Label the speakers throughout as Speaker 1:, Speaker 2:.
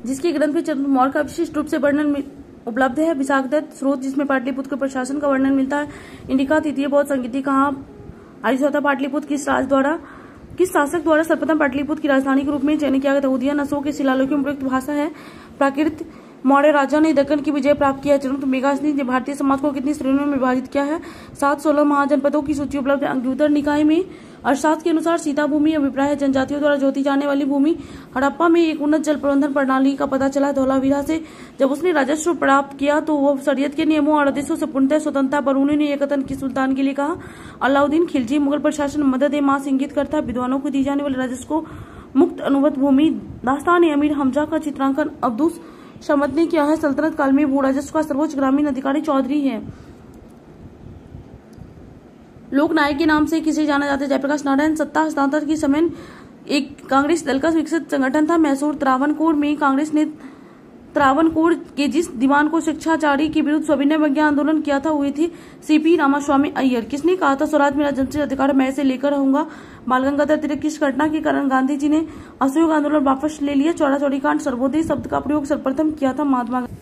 Speaker 1: जिसके ग्रंथ में चंद्रगुप्त मौर्य का विशिष्ट रूप से वर्णन उपलब्ध है। विशाखदत्त स्रोत जिसमें पाटलिपुत्र के प्रशासन का वर्णन मिलता है। इंडिका तृतीय बौद्ध संगीति कहाँ आयोजित था। पाटलिपुत्र किस शासक द्वारा सर्वप्रथम पाटलिपुत्र की राजधानी के रूप में चयन किया गया था। उदयन अशोक के शिलालेखों में प्रयुक्त भाषा है प्राकृत। मौर्य राजा ने दक्कन की विजय प्राप्त किया। चंद्रगुप्त मेघासनी ने भारतीय समाज को कितनी श्रेणियों में विभाजित किया है। 7-16 महाजनपदों की सूची उपलब्ध है अंग्युतर निकाय में। अर्थशास्त्र के अनुसार सीता भूमि अभिप्राय जनजातियों द्वारा जोती जाने वाली भूमि। हड़प्पा में एक उन्नत जल प्रबंधन प्रणाली का पता चला धौलावीरा से। जब उसने राजस्व प्राप्त किया तो वह शरीयत के नियमों और आदेशों से पूर्णतः स्वतंत्रता पर उन्होंने एक कथन की सुल्तान के लिए कहा। अलाउद्दीन खिलजी मुगल प्रशासन मदद ए मास इंगित करता। विद्वानों को दी जाने वाले राजस्व को मुक्त अनुबद्ध भूमि। दास्तान अमीर हमजा का चित्रांकन अब्दुस शमत ने किया है। सल्तनत काल में भू राजस्व का सर्वोच्च ग्रामीण अधिकारी चौधरी है। लोकनायक के नाम से किसे जाना जाता है। जयप्रकाश नारायण। सत्ता हस्तांतरण की समय एक कांग्रेस दल का विकसित संगठन था। मैसूर त्रावणकोर में कांग्रेस ने त्रावणकोर के जिस दीवान को शिक्षाचारी के विरुद्ध सविनय अवज्ञा आंदोलन किया था हुए थे सीपी रामास्वामी अय्यर। किसने कहा था स्वराज मेरा जन्मसिद्ध अधिकार मैं इसे लेकर रहूंगा। बाल गंगाधर तिलक। किस घटना के कारण गांधी जी ने असहयोग आंदोलन वापस ले लिया। चौरा चौरी कांड। सर्वोदय शब्द का प्रयोग सर्वप्रथम किया था महात्मा गांधी।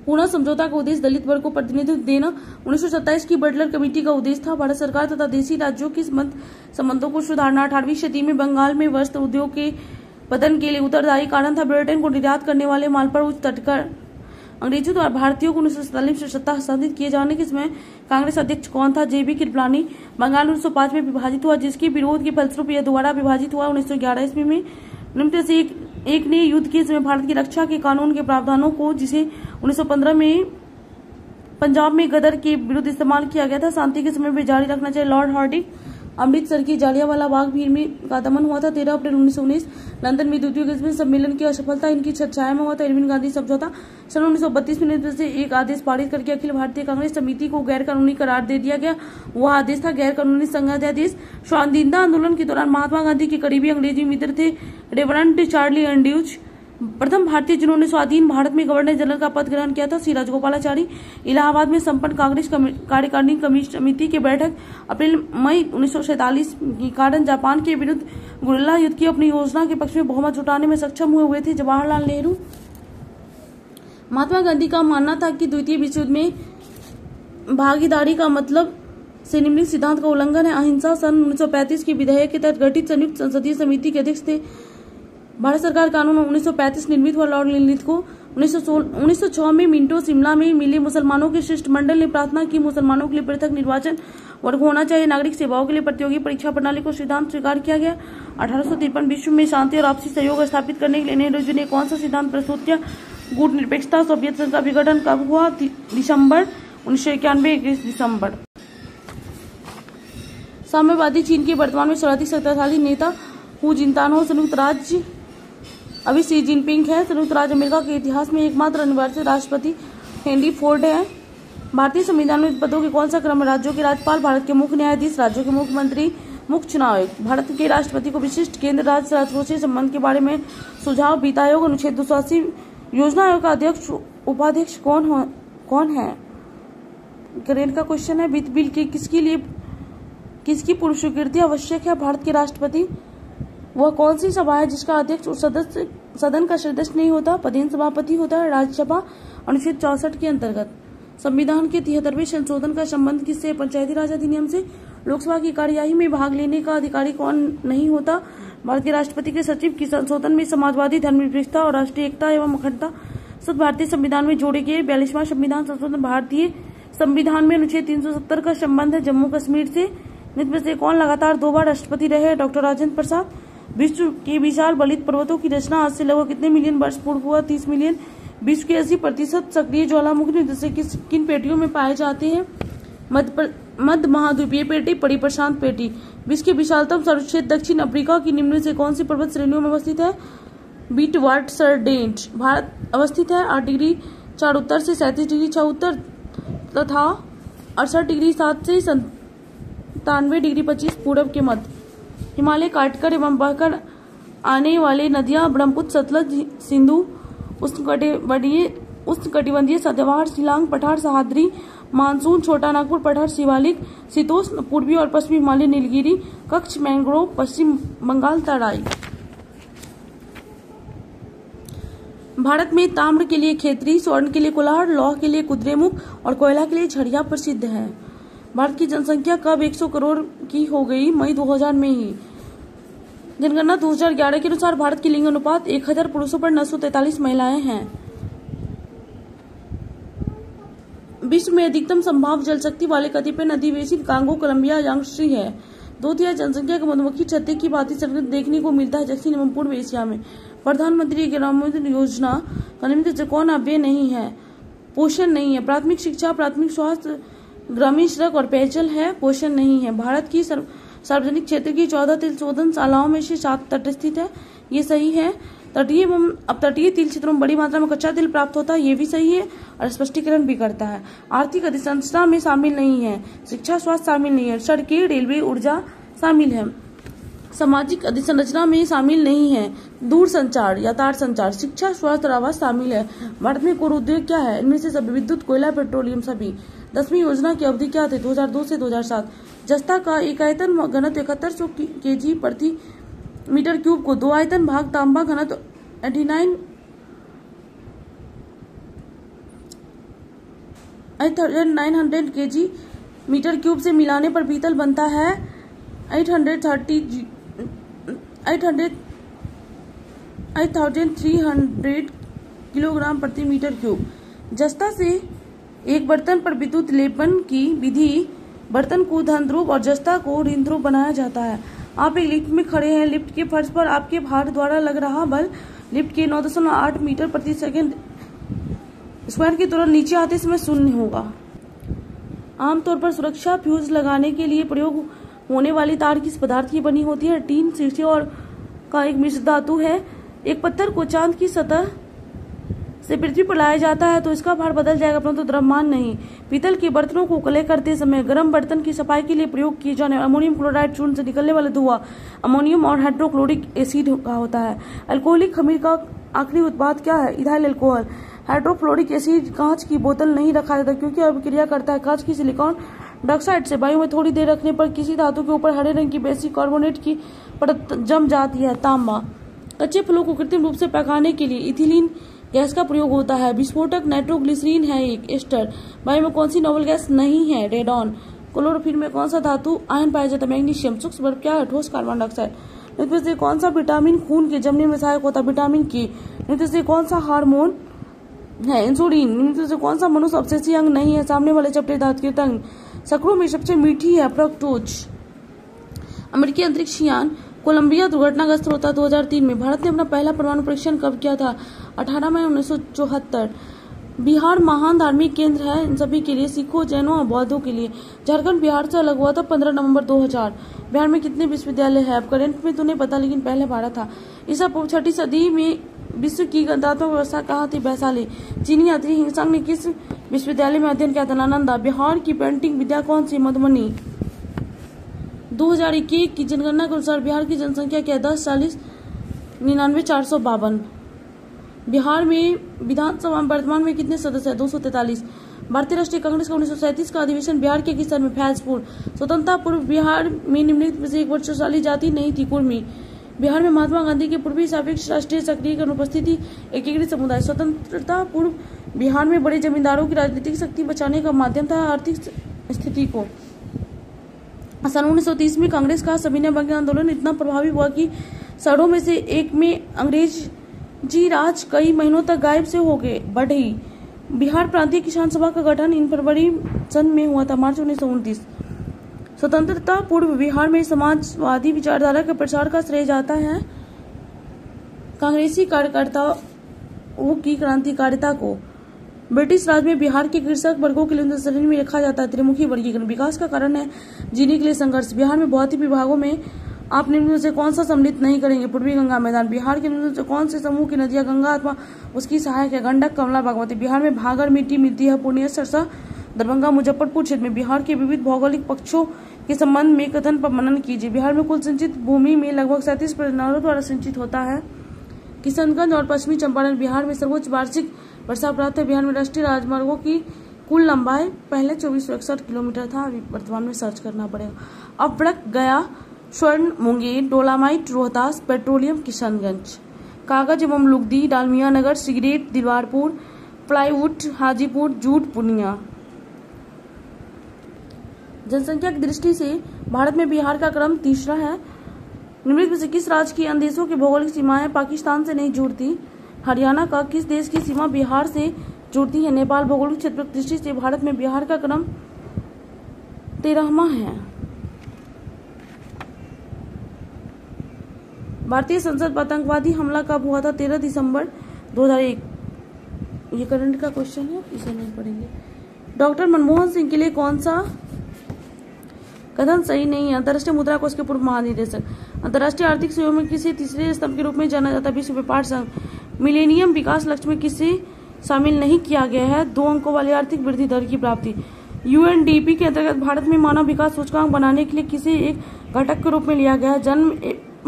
Speaker 1: पूना समझौता का उद्देश्य दलित वर्ग को प्रतिनिधित्व देना। 1927 की बटलर कमेटी का उद्देश्य था भारत सरकार तथा देशी राज्यों के संबंधों को सुधारना। 18वीं शताब्दी में बंगाल में वस्त्र उद्योग के पतन के लिए उत्तरदायी कारण था ब्रिटेन को निर्यात करने वाले माल पर उच्च तट कर अंग्रेजों द्वारा भारतीयों को 1947 से सत्ता हस्तांतरित किए जाने के समय कांग्रेस अध्यक्ष कौन था। जेबी कृपलानी। बंगाल 1905 में विभाजित हुआ जिसके विरोध के फलस्वरूप यह दोबारा विभाजित हुआ 1911 ईस्वी में। निम्न से एक ने युद्ध के समय भारत की रक्षा के कानून के प्रावधानों को जिसे 1915 में पंजाब में गदर के विरुद्ध इस्तेमाल किया गया था शांति के समय में जारी रखना चाहिए। Lord Hardinge. अमृतसर की जालियांवाला बाग भीड़ में का दमन हुआ था 13 अप्रैल 1919। लंदन में द्वितीय विश्व सम्मेलन की असफलता इनकी छाया में हुआ था। इरविन गांधी समझौता। सन 1932 में से एक आदेश पारित करके अखिल भारतीय कांग्रेस समिति को गैर कानूनी करार दे दिया गया। वह आदेश था गैर कानूनी संघाध्यादेश। स्वाधीनता आंदोलन के दौरान महात्मा गांधी के करीबी अंग्रेजी मित्र थे रेवरेंड चार्ली एंड्रयूज। प्रथम भारतीय जिन्होंने स्वाधीन भारत में गवर्नर जनरल का पद ग्रहण किया था सी राजगोपालाचारी। इलाहाबाद में संपन्न कांग्रेस कार्यकारिणी समिति की बैठक अप्रैल मई 1947 के कारण जापान के विरुद्ध गुरिल्ला युद्ध की अपनी योजना के पक्ष में बहुमत जुटाने में सक्षम हुए थे जवाहरलाल नेहरू। महात्मा गांधी का मानना था कि द्वितीय विश्व युद्ध में भागीदारी का मतलब से निम्नलिखित सिद्धांत का उल्लंघन है। अहिंसा। सन 1935 के विधेयक के तहत गठित संयुक्त संसदीय समिति के अध्यक्ष थे। भारत सरकार कानून 1935 निर्मित हुआ। लॉर्ड लिनलिथ को 1906 में मिंटो शिमला में मिले मुसलमानों के शिष्टमंडल ने प्रार्थना की मुसलमानों के लिए पृथक निर्वाचन वर्ग होना चाहिए। नागरिक सेवाओं के लिए प्रतियोगी परीक्षा प्रणाली को सिद्धांत स्वीकार किया गया। 1853 विश्व में शांति और आपसी सहयोग स्थापित करने के लिए नेहरू जी ने कौन सा सिद्धांत प्रस्तुत किया। गुट निरपेक्षता। सोवियत संघ का विघटन कब हुआ। दिसंबर 1991 21 दिसंबर। साम्यवादी चीन के वर्तमान में सर्वाधिक शक्तिशाली नेता हु जिनताओ। संयुक्त राज्य अभी शी जिनपिंग है। संयुक्त राज्य अमेरिका के इतिहास में एकमात्र अनिवार्य राष्ट्रपति हेनरी फोर्ड है। भारतीय संविधान में पदों के कौन सा क्रम है। राज्यों के राज्यपाल, भारत के मुख्य न्यायाधीश, राज्यों के मुख्यमंत्री, मुख्य चुनाव आयुक्त। भारत के राष्ट्रपति को विशिष्ट केंद्र राज्य राज्यों से संबंध के बारे में सुझाव। वित्त आयोग। अनुच्छेद 280 योजना आयोग का अध्यक्ष उपाध्यक्ष कौन है। करेंट का क्वेश्चन है। वित्त बिल की किसकी पूर्व स्वीकृति आवश्यक है। भारत के राष्ट्रपति। वह कौन सी सभा है जिसका अध्यक्ष सदन का सदस्य नहीं होता, पदेन सभापति होता है। राज्यसभा। अनुच्छेद 64 के अंतर्गत संविधान के 73वें संशोधन का संबंध किससे। पंचायती राज अधिनियम से। लोकसभा की कार्यवाही में भाग लेने का अधिकारी कौन नहीं होता। भारत के राष्ट्रपति के सचिव। की संशोधन में समाजवादी, धर्मनिरपेक्षता और राष्ट्रीय एकता एवं अखंडता सब भारतीय संविधान में जोड़े गए। 42वां संविधान संशोधन। भारतीय संविधान में अनुच्छेद 370 का संबंध है जम्मू कश्मीर से। निम्न से कौन लगातार 2 बार राष्ट्रपति रहे। डॉक्टर राजेंद्र प्रसाद। विश्व के विशाल बलित पर्वतों की रचना आज से लगभग कितने मिलियन वर्ष पूर्व हुआ। 30 मिलियन। विश्व के 80% सक्रिय ज्वालामुखी जैसे किन पेटियों में पाए जाते हैं। मध्य महाद्वीपीय पेटी, परिप्रशांत पेटी। विश्व के विशालतम सर्वक्षेत्र दक्षिण अफ्रीका की निम्न से कौन सी पर्वत श्रेणियों में अवस्थित है। विटवाटरसरडेंट। भारत अवस्थित है 8 डिग्री 4 उत्तर से 37 डिग्री 6 उत्तर तथा 68 डिग्री 7 से 97 डिग्री 25 पूर्व के मध्य। हिमालय काटकर एवं बहकर आने वाले नदियां ब्रह्मपुत्र, सतलज, सिंधु, उष्णकटिबंधीय सदाबहार, शिलांग, पठार, सह्याद्री, मानसून, छोटा नागपुर, पठार, शिवालिक, शीतोष्ण, पूर्वी और पश्चिमी हिमालय, नीलगिरी, कच्छ, मैंग्रोव, पश्चिम बंगाल, तराई। भारत में ताम्र के लिए खेतरी, स्वर्ण के लिए कोलार, लौह के लिए कुद्रेमुख और कोयला के लिए झरिया प्रसिद्ध है। भारत की जनसंख्या कब 100 करोड़ की हो गई? मई 2000 में ही। जनगणना 2011 के अनुसार भारत की लिंग अनुपात 1000 पुरुषों पर 943 महिलाएं हैं। विश्व में अधिकतम संभाव्य जल शक्ति वाले कतिपय नदी बेसिन कांगो, कोलंबिया, यांगशी है। 2/3 जनसंख्या का मधुमक्खी छत्ते की भांति संरचना देखने को मिलता है दक्षिण एवं पूर्व एशिया में। प्रधानमंत्री ग्रामीण योजना का निम्नलिखित से कौन अव्यय नहीं है? पोषण नहीं है। प्राथमिक शिक्षा, प्राथमिक स्वास्थ्य, ग्रामीण सड़क और पेयजल है। पोषण नहीं है। भारत की सार्वजनिक क्षेत्र की 14 तेल शोधनशालाओं में से 7 तट स्थित है, ये सही है। तटीय एवं अपतटीय तेल क्षेत्रों में बड़ी मात्रा में कच्चा तेल प्राप्त होता है, ये भी सही है और स्पष्टीकरण भी करता है। आर्थिक अधिसंरचना में शामिल नहीं है। शिक्षा, स्वास्थ्य शामिल नहीं है। सड़कें, रेलवे, ऊर्जा शामिल है। सामाजिक अधिसंरचना में शामिल नहीं है। दूर संचार, यातायात संचार, शिक्षा, स्वास्थ्य और आवास शामिल है। भारत में कोर उद्योग क्या है? इनमें से सभी विद्युत, कोयला, पेट्रोलियम सभी। 10वीं योजना की अवधि क्या थी? 2002 से 2007। जस्ता का एक आयतन घनत्व 7100 kg प्रति मीटर क्यूब को 2 आयतन भाग तांबा घनत्व 8900 kg मीटर क्यूब से मिलाने पर पीतल बनता है 8300 किलोग्राम प्रति मीटर क्यूब। जस्ता से एक बर्तन पर विद्युत लेपन की विधि बर्तन को धन ध्रुव और जस्ता को ऋण ध्रुव बनाया जाता है। आप एक लिफ्ट में खड़े हैं। लिफ्ट के फर्श पर आपके भार द्वारा लग रहा बल लिफ्ट के 9.8 मीटर प्रति सेकंड स्क्वायर के तुरंत नीचे आते समय शून्य होगा। आमतौर पर सुरक्षा फ्यूज लगाने के लिए प्रयोग होने वाली तार किस पदार्थ की बनी होती है? टीन, शीशे और का एक मिश्र धातु है। एक पत्थर को चांद की सतह से पृथ्वी पर लाया जाता है तो इसका भार बदल जाएगा, परंतु द्रव्यमान नहीं। पीतल के बर्तनों को कले करते समय गर्म बर्तन की सफाई के लिए प्रयोग किए जाने अमोनियम क्लोराइड चूर्ण से निकलने वाला धुआं अमोनियम और हाइड्रोक्लोरिक एसिड का होता है। अल्कोहलिक खमीर का आखिरी उत्पाद क्या है? Ethyl alcohol. हाइड्रोफ्लोरिक एसिड कांच की बोतल नहीं रखा जाता क्योंकि अभिक्रिया करता है कांच की सिलिकॉन डाइऑक्साइड से। वायु में थोड़ी देर रखने पर किसी धातु के ऊपर हरे रंग की बेसिक कार्बोनेट की परत जम जाती है। तांबा। कच्चे फलों को कृत्रिम रूप से पकाने के लिए इथिलीन गैस का प्रयोग होता है। विस्फोटक नाइट्रोग्लिसरीन है एक एस्टर। वायु में कौन सी नोबल गैस नहीं है? रेडॉन। क्लोरोफिल में कौन सा धातु आयन पाया जाता है? मैग्नीशियम। सूक्ष्म बर्फ क्या है? ठोस कार्बन डाइऑक्साइड। निम्न से कौन सा विटामिन खून के जमने में सहायक होता है? विटामिन के। निम्न से कौन सा हार्मोन है? इंसुलिन। निम्न से कौन सा मनुष्य अवशेषीय अंग नहीं है? सामने वाले चपटे दांत के तंग। शक्करों में सबसे मीठी है फ्रक्टोज। अमेरिकी अंतरिक्ष यान कोलंबिया दुर्घटनाग्रस्त होता 2003 में। भारत ने अपना पहला परमाणु परीक्षण कब किया था? 18 मई 1974। बिहार महान धार्मिक केंद्र है इन सभी के लिए, सिखों, जैनों और बौद्धों के लिए। झारखंड बिहार से अलग हुआ था 15 नवंबर 2000। बिहार में कितने विश्वविद्यालय है? अब करंट में तो नहीं पता, लेकिन पहले भारत था। ईसा पूर्व 6वीं सदी में विश्व की गणतात्मक व्यवस्था कहाँ थी? वैशाली। चीनी यात्री हिंसांग ने किस विश्वविद्यालय में अध्ययन किया था? नालंदा। बिहार की पेंटिंग विद्या कौन सी? मधुबनी। 2021 की जनगणना के अनुसार बिहार की जनसंख्या क्या है? 10,40,99,452। बिहार में विधानसभा में वर्तमान में कितने सदस्य हैं? 243। भारतीय राष्ट्रीय कांग्रेस का 1937 का अधिवेशन बिहार के किस शहर में? फैजपुर। स्वतंत्रता पूर्व बिहार में निम्नलिखित में से एक वर्चस्वशाली जाति नहीं थी? कुर्मी। बिहार में महात्मा गांधी के पूर्वी सापेक्ष राष्ट्रीय सक्रिय अनुपस्थिति एकीकृत समुदाय। स्वतंत्रता पूर्व बिहार में बड़े जमींदारों की राजनीतिक शक्ति बचाने का माध्यम था आर्थिक स्थिति को। सन 1930 में कांग्रेस का सविनय अवज्ञा आंदोलन इतना प्रभावी हुआ कि शहरों में से एक में अंग्रेजी राज कई महीनों तक गायब से हो गए। बढ़ई। बिहार प्रांतीय किसान सभा का गठन इन फरवरी सन में हुआ था, मार्च 1929। स्वतंत्रता पूर्व बिहार में समाजवादी विचारधारा के प्रसार का श्रेय जाता है कांग्रेसी कार्यकर्ताओं की क्रांतिकारिता को। ब्रिटिश राज में बिहार के कृषक वर्गों के लिए श्रेणी में रखा जाता है त्रिमुखी वर्गीकरण। विकास का कारण है जीने के लिए संघर्ष। बिहार में भौतिक विभागों में आप निम्न से कौन सा सम्मिलित नहीं करेंगे? पूर्वी गंगा मैदान। बिहार के निम्न से कौन से समूह की नदियां गंगा अथवा उसकी सहायक है? गंडक, कमला, बागमती। बिहार में भागर मिट्टी मिलती है पूर्णिया, सरसा, दरभंगा, मुजफ्फरपुर क्षेत्र में। बिहार के विविध भौगोलिक पक्षों के संबंध में कथन पर मनन कीजिए। बिहार में कुल सिंचित भूमि में लगभग 37% नहरों द्वारा सिंचित होता है। किशनगंज और पश्चिमी चंपारण बिहार में सर्वोच्च वार्षिक वर्षा प्राप्त है। बिहार में राष्ट्रीय राजमार्गों की कुल लंबाई पहले 2461 किलोमीटर था, अभी वर्तमान में सर्च करना पड़ेगा। अब्रक, गया, स्वर्ण, मुंगेर, डोलामाइट, रोहतास, पेट्रोलियम, किशनगंज। कागज एवं लुगदी, Dalmia Nagar, cigarette, Dilwarpur, plywood, Hajipur, jute, Purnia. जनसंख्या की दृष्टि से भारत में बिहार का क्रम तीसरा है। निम्नलिखित में से किस राज्य की अन्य देशों की भौगोलिक सीमाएं पाकिस्तान से नहीं जुड़ती? हरियाणा का किस देश की सीमा बिहार से जुड़ती है? नेपाल। भौगोलिक क्षेत्र की दृष्टि से भारत में बिहार का क्रम 13वां है। भारतीय संसद पर आतंकवादी हमला कब हुआ था? 13 दिसंबर 2001। ये करंट का क्वेश्चन है, इसे नहीं पढ़ेंगे। डॉक्टर मनमोहन सिंह के लिए कौन सा कथन सही नहीं है? अंतर्राष्ट्रीय मुद्रा कोष के पूर्व महानिदेशक। अंतर्राष्ट्रीय आर्थिक सहयोग में किसे तीसरे स्तंभ के रूप में जाना जाता है? विश्व व्यापार संघ। मिलेनियम विकास लक्ष्य में किसे शामिल नहीं किया गया है? 2 अंकों वाली आर्थिक वृद्धि दर की प्राप्ति। यूएनडीपी के अंतर्गत भारत में मानव विकास सूचकांक बनाने के लिए किसे एक घटक के रूप में लिया गया है? जन्म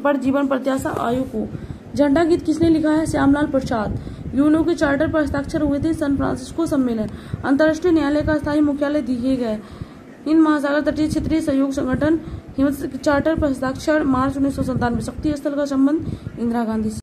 Speaker 1: पर जीवन प्रत्याशा आयु को। झंडा गीत किसने लिखा है? श्यामलाल प्रसाद। यूएनओ के चार्टर पर हस्ताक्षर हुए थे? सैन फ्रांसिस्को सम्मेलन। अंतर्राष्ट्रीय न्यायालय का स्थायी मुख्यालय दिए गए? हिंद महासागर तटीय क्षेत्रीय सहयोग संगठन। चार्टर पर हस्ताक्षर मार्च 1997। शक्ति स्थल का संबंध इंदिरा गांधी से।